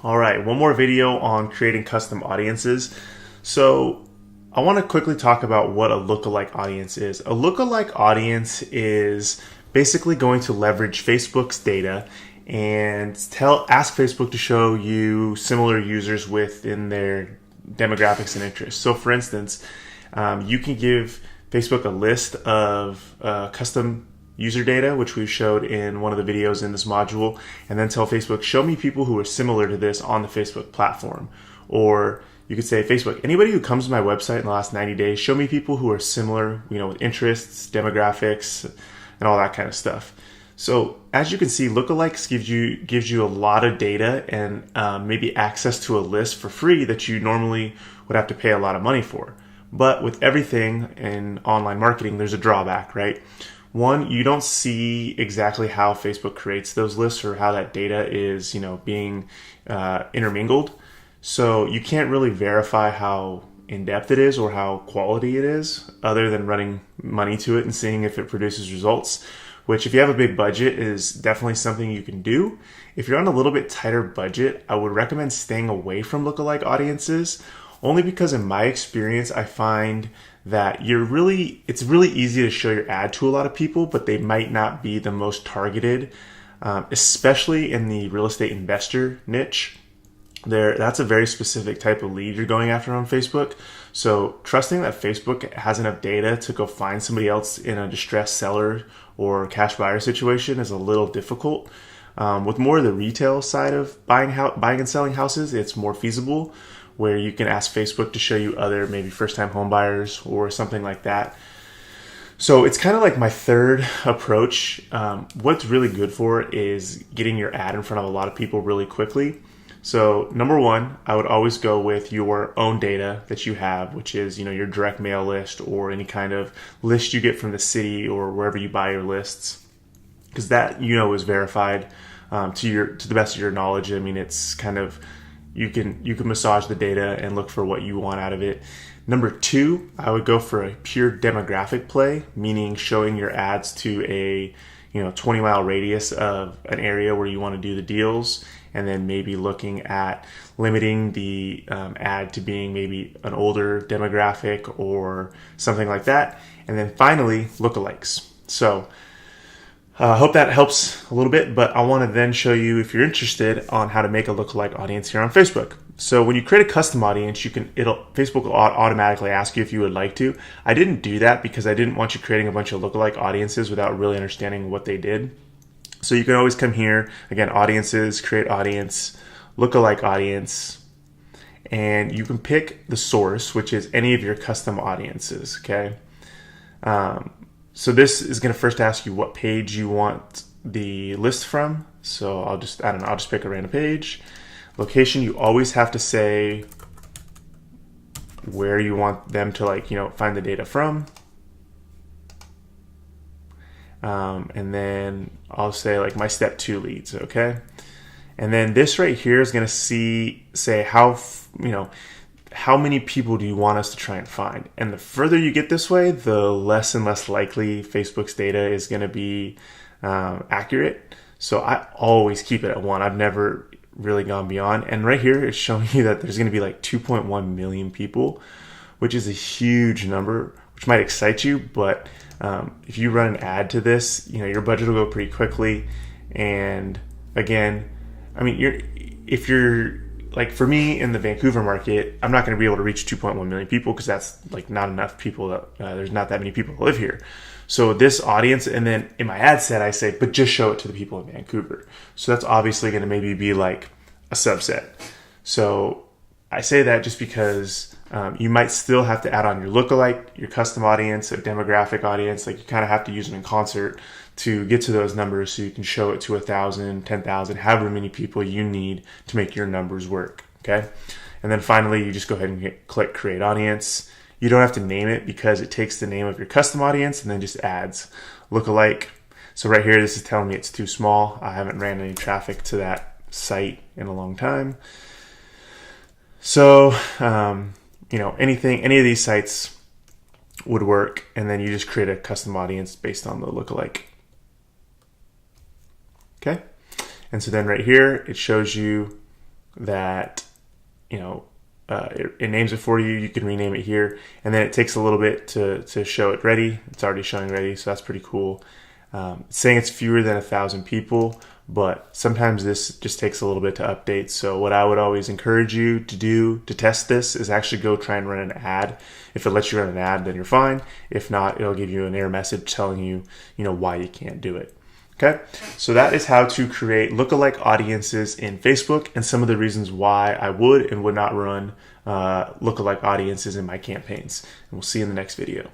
All right, one more video on creating custom audiences. So I want to quickly talk about what a lookalike audience is. A lookalike audience is basically going to leverage Facebook's data and ask Facebook to show you similar users within their demographics and interests. So for instance, you can give Facebook a list of custom user data, which we showed in one of the videos in this module, and then tell Facebook, show me people who are similar to this on the Facebook platform. Or you could say, Facebook, anybody who comes to my website in the last 90 days, show me people who are similar, with interests, demographics, and all that kind of stuff. So as you can see, lookalikes gives you a lot of data and maybe access to a list for free that you normally would have to pay a lot of money for. But with everything in online marketing, there's a drawback, right? One, you don't see exactly how Facebook creates those lists or how that data is, being intermingled. So you can't really verify how in-depth it is or how quality it is, other than running money to it and seeing if it produces results, which if you have a big budget is definitely something you can do. If you're on a little bit tighter budget, I would recommend staying away from lookalike audiences, only because in my experience, I find that it's really easy to show your ad to a lot of people, but they might not be the most targeted, especially in the real estate investor niche. That's a very specific type of lead you're going after on Facebook. So trusting that Facebook has enough data to go find somebody else in a distressed seller or cash buyer situation is a little difficult. With more of the retail side of buying and selling houses, it's more feasible, where you can ask Facebook to show you other maybe first-time home buyers or something like that. So it's kind of like my third approach. What's really good for it is getting your ad in front of a lot of people really quickly. So number one, I would always go with your own data that you have, which is your direct mail list or any kind of list you get from the city or wherever you buy your lists, because that is verified to the best of your knowledge. I mean, it's kind of you can massage the data and look for what you want out of it. Number two, I would go for a pure demographic play, meaning showing your ads to a 20-mile radius of an area where you want to do the deals, and then maybe looking at limiting the ad to being maybe an older demographic or something like that. And then finally, lookalikes. So I hope that helps a little bit, but I want to then show you, if you're interested, on how to make a lookalike audience here on Facebook. So when you create a custom audience, Facebook will automatically ask you if you would like to. I didn't do that because I didn't want you creating a bunch of lookalike audiences without really understanding what they did. So you can always come here, again, audiences, create audience, lookalike audience, and you can pick the source, which is any of your custom audiences, okay? So this is going to first ask you what page you want the list from. So I'll just pick a random page. Location, you always have to say where you want them to find the data from. And then I'll say my step 2 leads, okay? And then this right here is going to say how many people do you want us to try and find? And the further you get this way, the less and less likely Facebook's data is going to be accurate. So I always keep it at 1. I've never really gone beyond. And right here, it's showing you that there's going to be 2.1 million people, which is a huge number, which might excite you. But if you run an ad to this, your budget will go pretty quickly. And again, I mean, if you're for me in the Vancouver market, I'm not going to be able to reach 2.1 million people because that's not enough people. There's not that many people that live here. So this audience, and then in my ad set, I say, but just show it to the people in Vancouver. So that's obviously going to maybe be a subset. So I say that just because you might still have to add on your lookalike, your custom audience, a demographic audience. You kind of have to use them in concert to get to those numbers so you can show it to 1,000, 10,000, however many people you need to make your numbers work, okay? And then finally, you just go ahead and click Create Audience. You don't have to name it because it takes the name of your custom audience and then just adds lookalike. So right here, this is telling me it's too small. I haven't ran any traffic to that site in a long time. So, any of these sites would work, and then you just create a custom audience based on the lookalike. Okay, and so then right here it shows you that, it names it for you. You can rename it here, and then it takes a little bit to show it ready. It's already showing ready, so that's pretty cool. It's saying it's fewer than 1,000 people, but sometimes this just takes a little bit to update. So what I would always encourage you to do to test this is actually go try and run an ad. If it lets you run an ad, then you're fine. If not, it'll give you an error message telling you, why you can't do it. Okay, so that is how to create lookalike audiences in Facebook and some of the reasons why I would and would not run lookalike audiences in my campaigns. And we'll see you in the next video.